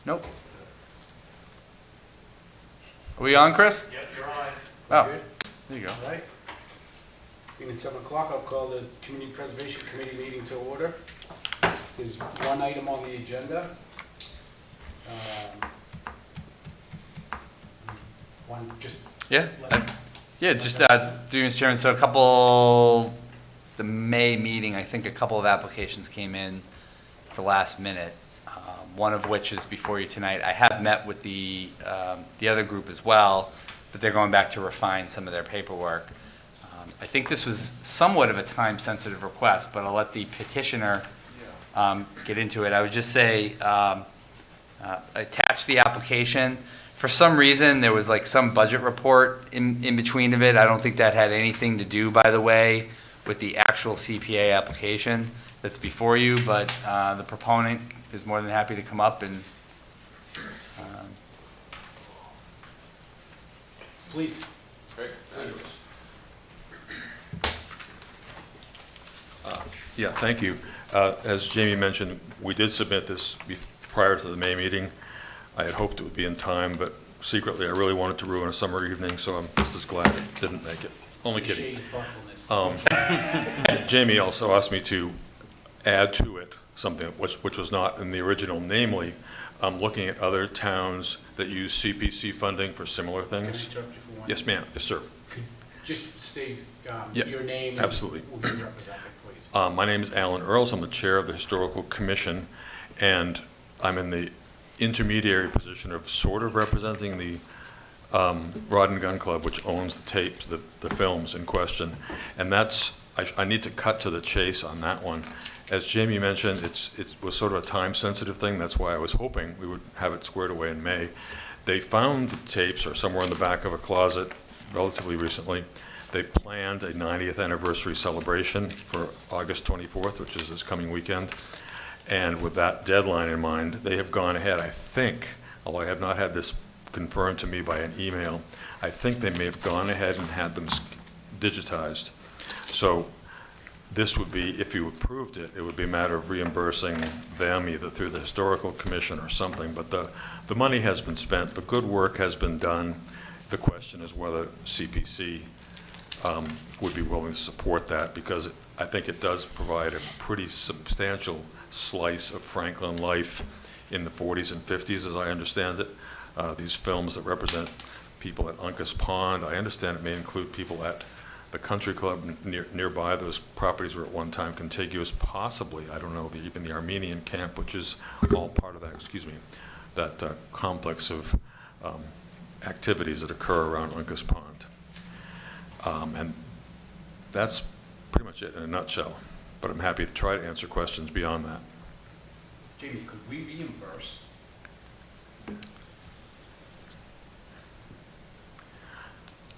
Nope. Are we on, Chris? Yep, you're on. Oh, Good? there you go. All right. Being at 7 o'clock, I'll call the Community Preservation Committee meeting to order. There's one item on the agenda. One, just. Yeah, let- yeah, just, through Mr. Chairman, so the May meeting, I think a couple of applications came in at the last minute, one of which is before you tonight. I have met with the other group as well, but they're going back to refine some of their paperwork. I think this was somewhat of a time-sensitive request, but I'll let the petitioner get into it. I would just say, attach the application. For some reason, there was like some budget report in between of it. I don't think that had anything to do, by the way, with the actual CPA application that's before you, but the proponent is more than happy to come up and, Please. Please. Yeah, thank you. As Jamie mentioned, we did submit this prior to the May meeting. I had hoped it would be in time, but secretly, I really wanted to ruin a summer evening, so I'm just as glad it didn't make it. Only kidding. Appreciate your thoughtfulness. Jamie also asked me to add to it something which was not in the original, namely, I'm looking at other towns that use CPC funding for similar Can I things. interrupt you for one? Yes, ma'am. Yes, sir. Could Just state Yeah, your name. and absolutely. Who you represent, please. My name is Alan Earls. I'm the chair of the Historical Commission, and I'm in the intermediary position of sort of representing the Rod and Gun Club, which owns the tapes, the films in question. And I need to cut to the chase on that one. As Jamie mentioned, it was sort of a time-sensitive thing. That's why I was hoping we would have it squared away in May. They found the tapes, or somewhere in the back of a closet, relatively recently. They planned a 90th anniversary celebration for August 24th, which is this coming weekend. And with that deadline in mind, they have gone ahead, I think, although I have not had this confirmed to me by an email, I think they may have gone ahead and had them digitized. So this would be, if you approved it, it would be a matter of reimbursing them either through the Historical Commission or something. But the money has been spent, the good work has been done. The question is whether CPC would be willing to support that, because I think it does provide a pretty substantial slice of Franklin life in the 40s and 50s, as I understand it. These films that represent people at Uncas Pond, I understand it may include people at the country club nearby. Those properties were at one time contiguous, possibly, I don't know, even the Armenian camp, which is all part of that, that complex of activities that occur around Uncas Pond. And that's pretty much it in a nutshell, but I'm happy to try to answer questions beyond that. Jamie, could we reimburse?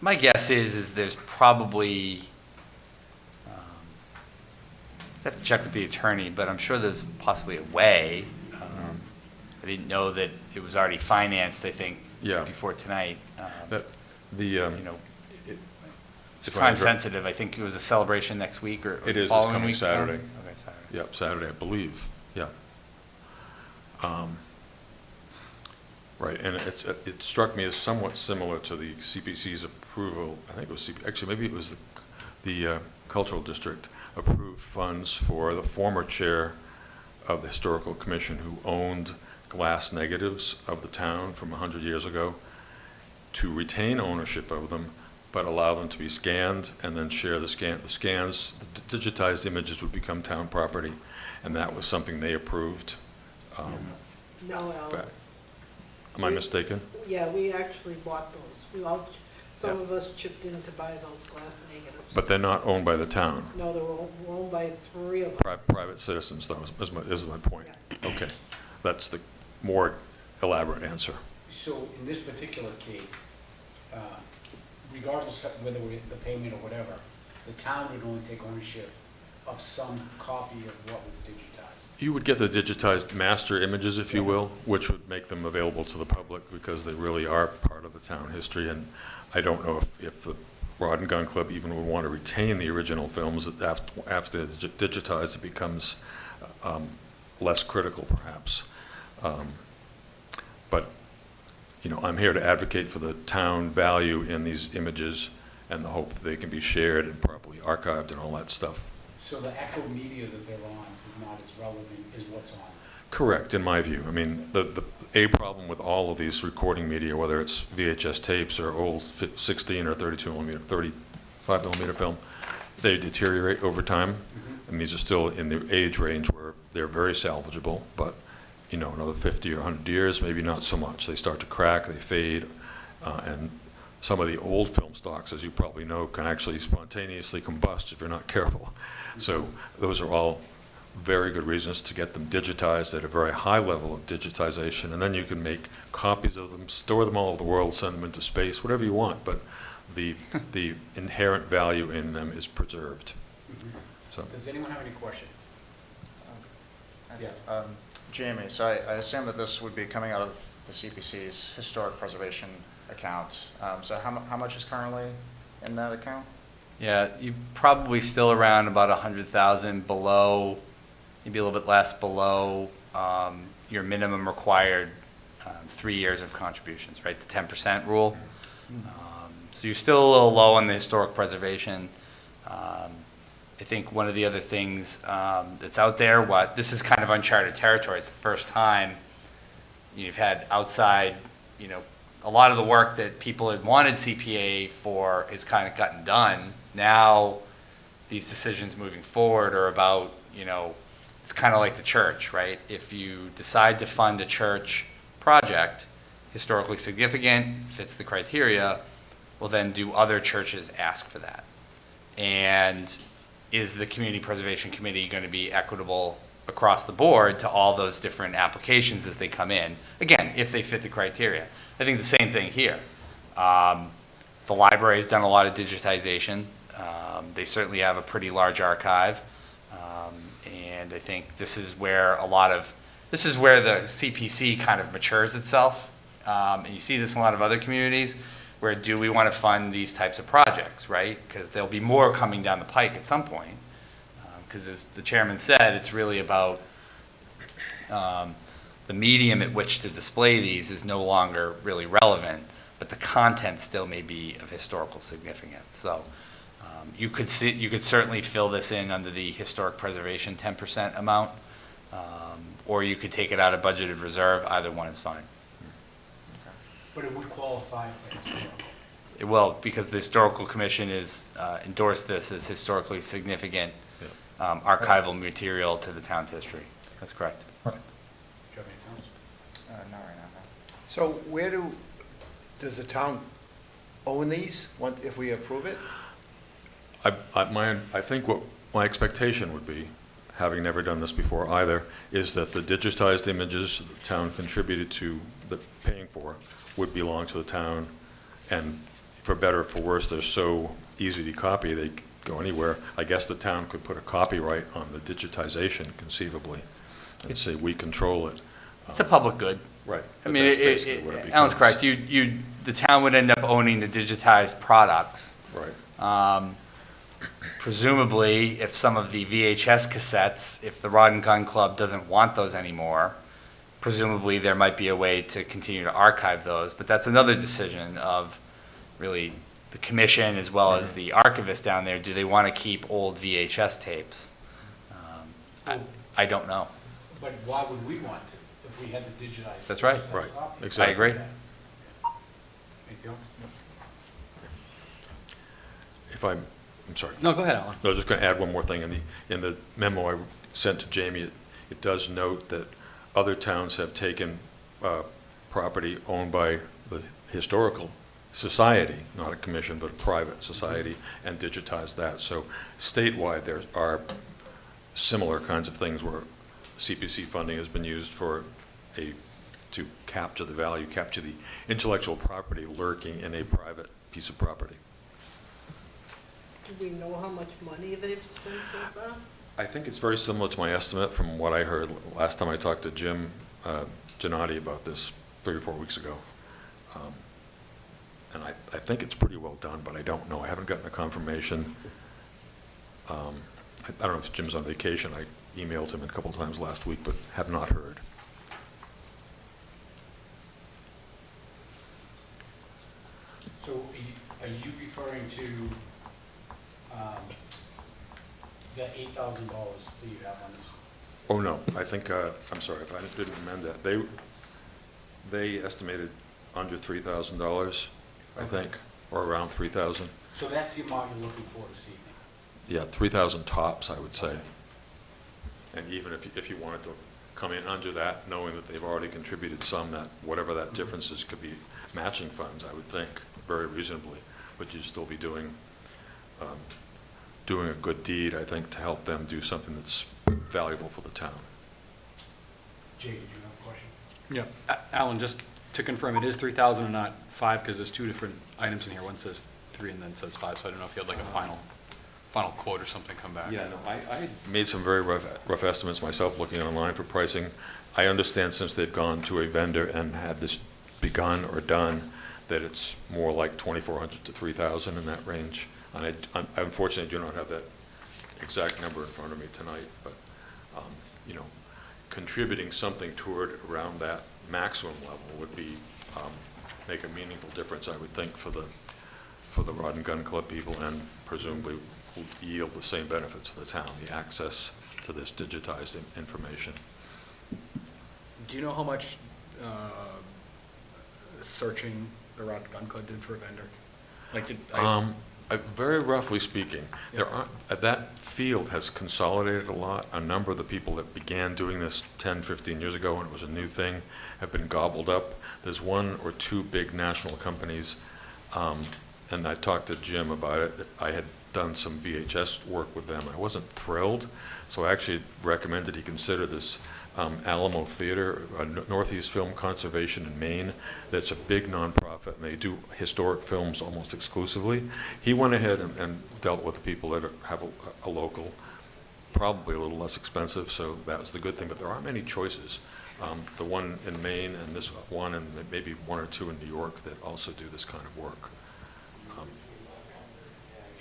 my guess is there's probably, I have to check with the attorney, but I'm sure there's possibly a way. I didn't know that it was already financed, I think, Yeah. before tonight. You It's time sensitive. I think it was a celebration next week or It is, it's following coming week. Saturday. Okay, Saturday. Yep, Saturday, I believe, yeah. Right, and it struck me as somewhat similar to the CPC's approval, I think it was, actually, maybe it was the Cultural District approved funds for the former chair of the Historical Commission who owned glass negatives of the town from 100 years ago, to retain ownership of them, but allow them to be scanned and then share the scans, the digitized images would become town property, and that was something they approved. No, Alan. back. Am I mistaken? Yeah, we actually bought those. Some of us chipped in to buy those glass negatives. But they're not owned by the town. No, they were owned by 3 of us. Private citizens, though, is my point. Okay, that's the more elaborate answer. So in this particular case, regardless of whether we're the payment or whatever, the town would only take ownership of some copy of what was digitized. You would get the digitized master images, if you will, which would make them available to the public because they really are part of the town history. And I don't know if the Rod and Gun Club even would want to retain the original films. After they're digitized, it becomes less critical, perhaps. But, you know, I'm here to advocate for the town value in these images and the hope that they can be shared and properly archived and all that stuff. So the actual media that they're on is not as relevant as what's on. Correct, in my view. I mean, a problem with all of these recording media, whether it's VHS tapes or old 16 or 32 millimeter, 35 millimeter film, they deteriorate over time. And these are still in the age range where they're very salvageable, but, you know, another 50 or 100 years, maybe not so much. They start to crack, they fade, and some of the old film stocks, as you probably know, can actually spontaneously combust if you're not careful. So those are all very good reasons to get them digitized at a very high level of digitization, and then you can make copies of them, store them all over the world, send them into space, whatever you want, but the inherent value in them is preserved. So, Does anyone have any questions? Yes. Jamie, so I assume that this would be coming out of the CPC's historic preservation account. So how much is currently in that account? Yeah, you probably still around about 100,000 below, maybe a little bit less below your minimum required 3 years of contributions, right? The 10% rule. So you're still a little low on the historic preservation. I think one of the other things that's out there, this is kind of uncharted territory. It's the first time you've had outside, you know, a lot of the work that people had wanted CPA for has kind of gotten done. Now, these decisions moving forward are about, you know, it's kind of like the church, right? If you decide to fund a church project, historically significant, fits the criteria, well then do other churches ask for that? And is the Community Preservation Committee going to be equitable across the board to all those different applications as they come in? Again, if they fit the criteria. I think the same thing here. The library's done a lot of digitization. They certainly have a pretty large archive. And I think this is where the CPC kind of matures itself. And you see this in a lot of other communities where do we want to fund these types of projects, right? Because there'll be more coming down the pike at some point. Because as the chairman said, it's really about the medium at which to display these is no longer really relevant, but the content still may be of historical significance. So you could certainly fill this in under the historic preservation 10% amount, or you could take it out of budgeted reserve. Either one is fine. But it would qualify for historical. It will, because the Historical Commission is endorsed this as historically significant archival material to the town's history. That's correct. Do you have any comments? Not right now, no. So does the town own these, if we approve it? I think what my expectation would be, having never done this before either, is that the digitized images the town contributed to, paying for, would belong to the town, and for better or for worse, they're so easy to copy, they go anywhere. I guess the town could put a copyright on the digitization conceivably, and say, we control it. It's a public good. Right. I mean, That's basically what it Alan's becomes. correct. The town would end up owning the digitized products. Right. Presumably, if some of the VHS cassettes, if the Rod and Gun Club doesn't want those anymore, presumably there might be a way to continue to archive those. But that's another decision of really the commission as well as the archivist down there. Do they want to keep old VHS tapes? I don't know. But why would we want to if we had to digitize? That's right. digitized Right. copy? Exactly. I agree. Anything else? If I'm sorry. No, go ahead, Alan. I was just going to add one more thing. In the memo I sent to Jamie, it does note that other towns have taken property owned by the Historical Society, not a commission, but a private society, and digitized that. So statewide, there are similar kinds of things where CPC funding has been used to capture the value, capture the intellectual property lurking in a private piece of property. Do we know how much money they've spent so far? I think it's very similar to my estimate from what I heard last time I talked to Jim Gennady about this 3 or 4 weeks ago. And I think it's pretty well done, but I don't know. I haven't gotten a confirmation. I don't know if Jim's on vacation. I emailed him a couple times last week, but have not heard. So are you referring to the $8,000 that you have on this? Oh, no, I think, I'm sorry, if I didn't amend that. They estimated under $3,000, I think, or around 3,000. So that's the amount you're looking for this evening? Yeah, 3,000 tops, I would say. And even if you wanted to come in under that, knowing that they've already contributed some, that whatever that difference is could be matching funds, I would think, very reasonably. But you'd still be doing a good deed, I think, to help them do something that's valuable for the town. Jay, did you have a question? Yeah, Alan, just to confirm, it is 3,000 and not 5, because there's two different items in here. One says 3 and then says 5, so I don't know if you had like a final quote or something come back. Yeah, no, I made some very rough estimates myself, looking online for pricing. I understand since they've gone to a vendor and had this begun or done, that it's more like 2,400 to 3,000 in that range. And I unfortunately do not have that exact number in front of me tonight, but, you know, contributing something toward around that maximum level would be, make a meaningful difference, I would think, for the Rod and Gun Club people, and presumably will yield the same benefits to the town, the access to this digitized information. Do you know how much searching the Rod Gun Club did for a vendor? Like, Very roughly speaking, that field has consolidated a lot. A number of the people that began doing this 10, 15 years ago when it was a new thing have been gobbled up. There's one or two big national companies, and I talked to Jim about it. I had done some VHS work with them. I wasn't thrilled, so I actually recommended he consider this Alamo Theater, Northeast Film Conservation in Maine. That's a big nonprofit, and they do historic films almost exclusively. He went ahead and dealt with the people that have a local, probably a little less expensive, so that was the good thing, but there aren't many choices. The one in Maine and this one, and maybe one or two in New York that also do this kind of work.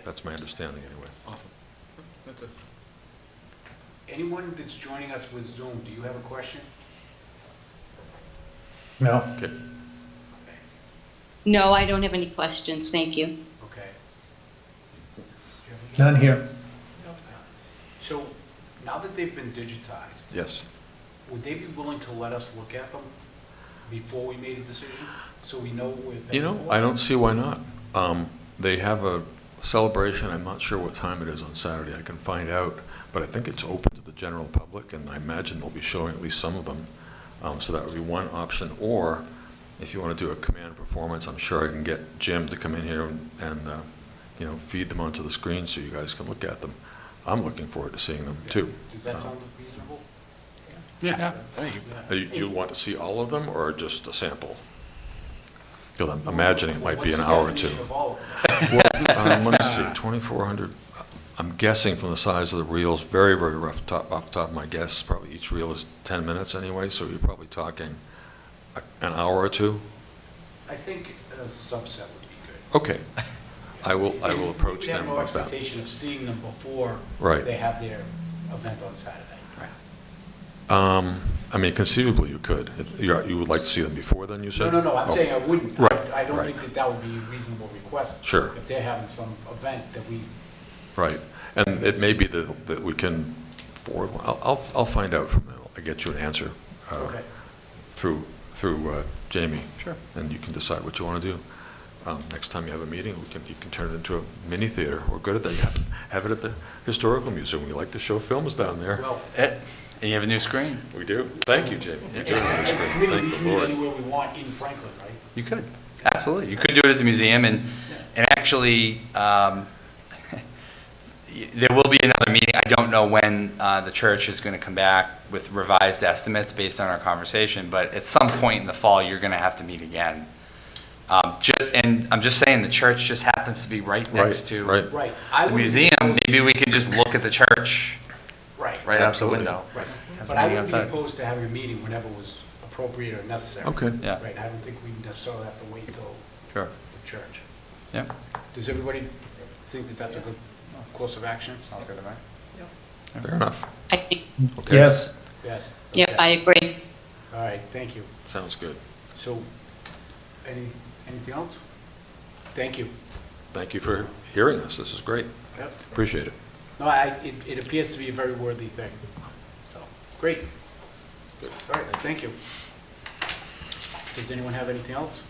That's my understanding anyway. Awesome. That's it. Anyone that's joining us with Zoom, do you have a question? No, Okay. No, I don't have any questions, thank you. Okay. Do you have any? none here. So now that they've been digitized, Yes. would they be willing to let us look at them before we made a decision? So we know where they You know, I don't see why not. They have a celebration, I'm not sure what time it is on Saturday, I can find out, but I think it's open to the general public, and I imagine they'll be showing at least some of them. So that would be one option, or if you want to do a command performance, I'm sure I can get Jim to come in here and you know, feed them onto the screen so you guys can look at them. I'm looking forward to seeing them too. Does that sound reasonable? Yeah, thank you. Do you want to see all of them, or just a sample? Because I'm imagining it might be an hour or two. What's the definition of all of them? Let me see, 2,400, I'm guessing from the size of the reels, very, very rough off the top of my guess, probably each reel is 10 minutes anyway, so you're probably talking an hour or two? I think a subset would be good. Okay. I will approach We have them no with that. expectation of seeing them before Right. they have their event on Saturday. I mean, conceivably you could. You would like to see them before then, you said? No, I'm Oh, saying I wouldn't. Right, I don't right. think that that would be a reasonable request. Sure. If they're having some event that we, Right. And it may be that we can forward, I'll find out from them. I'll get you an answer okay. through Jamie. Sure. And you can decide what you want to do. Next time you have a meeting, you can turn it into a mini theater. We're good at that. You have it at the Historical Museum. We like to show films down there. Well, And you have a new screen. We do. Thank you, Jamie. Yeah. You're doing as this a great. committee, we Thank can the meet Lord. anywhere we want in Franklin, right? You could, absolutely. You could do it at the museum, and actually, there will be another meeting. I don't know when the church is going to come back with revised estimates based on our conversation, but at some point in the fall, you're going to have to meet again. And I'm just saying, the church just happens to be right next to Right. Right. I the wouldn't be museum. opposed- Maybe we could just look at the church Right. right out the Absolutely. window. Right. Have But the I meeting wouldn't be outside. opposed to having a meeting whenever was appropriate or necessary. Okay. Yeah. Right, I don't think we necessarily have to wait till Sure. the church. Yeah. Does everybody think that that's a good course of action? Sounds good to me. Fair enough. I think, Okay. Yes, Yes. yep, Okay. I agree. All right, thank you. Sounds good. So, anything else? Thank you. Thank you for hearing us. This is great. Yep. Appreciate it. No, it appears to be a very worthy thing, so, great. All right, thank you. Does anyone have anything else?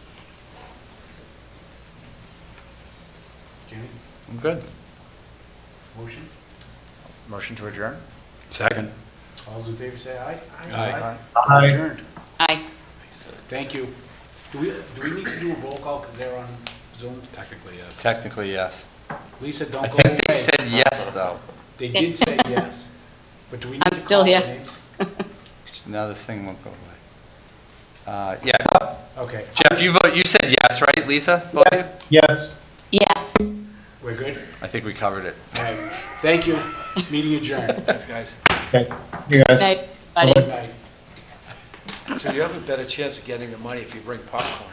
Jamie, I'm good. motion? Motion to adjourn? Second. All those in favor say aye. Aye. Adjourned. Aye. Thank you. Do we need to do a roll call because they're on Zoom? Technically, yes. Technically, yes. Lisa, I don't go think away. they said yes, though. They did say yes, but do we need I'm to still call their here. names? No, this thing won't go away. Yeah, Okay, Jeff, you said yes, right, Lisa? Both of you? Yes. Yes. we're good? I think we covered it. All right, thank you. Meeting adjourned. Thanks, guys. Okay. You guys. Night, buddy. Good night. So you have a better chance of getting the money if you bring popcorn.